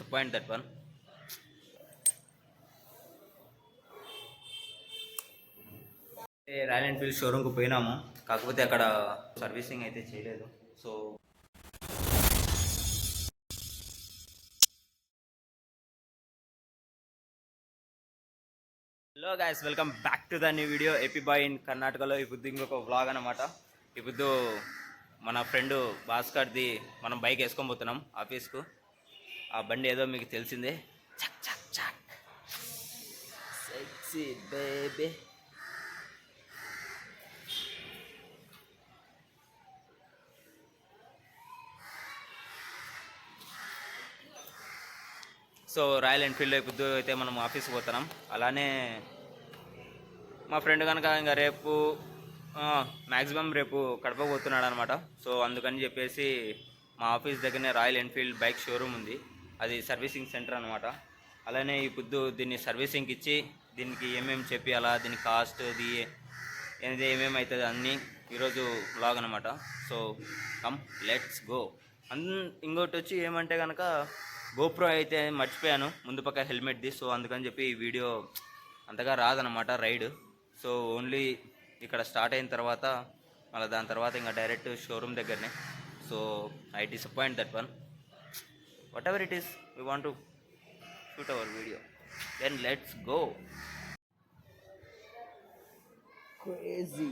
disappoint that one. Royal Enfield షోరూమ్కి పోయినాము, కాకపోతే అక్కడ సర్వీసింగ్ అయితే చేయలేదు. So hello guys, welcome back to the new video. AP boy in కర్ణాటకలో ఇప్పుడు ఇంకొక వ్లాగ్ అనమాట. ఇప్పుడు మన ఫ్రెండ్ భాస్కర్ది మనం బైక్ వేసుకొని పోతున్నాం ఆఫీస్కు. ఆ బండి ఏదో మీకు తెలిసిందే, చక్ చక్ చక్ sexy baby. So Royal Enfield ఇప్పుడు అయితే మనం ఆఫీస్కి పోతున్నాం. అలానే మా ఫ్రెండ్ కనుక ఇంకా రేపు మ్యాక్సిమం రేపు కడప పోతున్నాడు అనమాట. సో అందుకని చెప్పేసి మా ఆఫీస్ దగ్గరనే రాయల్ ఎన్ఫీల్డ్ బైక్ షోరూమ్ ఉంది, అది సర్వీసింగ్ సెంటర్ అనమాట. అలానే ఇప్పుడు దీన్ని సర్వీసింగ్కి ఇచ్చి దీనికి ఏమేమి చెప్పి అలా దీని కాస్ట్ ఇది ఏమేమి అవుతుంది అన్నీ ఈరోజు వ్లాగ్ అనమాట. So come let's go. ఇంకోటి వచ్చి ఏమంటే కనుక గోప్రో అయితే మర్చిపోయాను ముందు పక్క హెల్మెట్ది. సో అందుకని చెప్పి ఈ వీడియో అంతగా రాదనమాట రైడ్. సో ఓన్లీ ఇక్కడ స్టార్ట్ అయిన తర్వాత మళ్ళీ దాని తర్వాత ఇంకా డైరెక్ట్ షోరూమ్ దగ్గరనే. So I disappoint that one. Whatever it is, we want to shoot our video, then let's go. Crazy.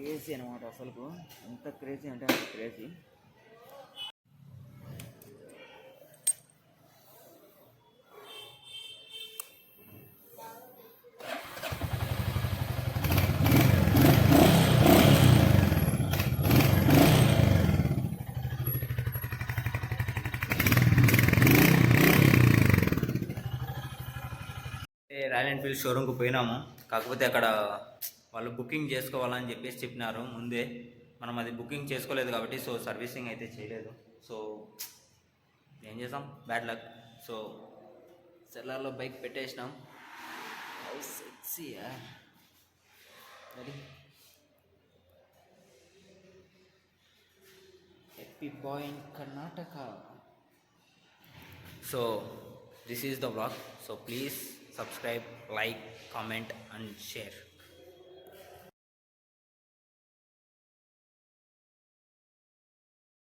Crazy అనమాట, అసలు ఎంత క్రేజీ అంటే అంత క్రేజీ. రాయల్ ఎన్ఫీల్డ్ షోరూమ్కి పోయినాము, కాకపోతే అక్కడ వాళ్ళు బుకింగ్ చేసుకోవాలని చెప్పేసి చెప్పినారు ముందే. మనం అది బుకింగ్ చేసుకోలేదు కాబట్టి సో సర్వీసింగ్ అయితే చేయలేదు. సో ఏం చేసాం, బ్యాడ్ లక్. సో సెల్లార్లో బైక్ పెట్టేసినాం. సెక్సీయా మరి. AP boy in Karnataka. So this is the vlog. So please subscribe, like, comment and share.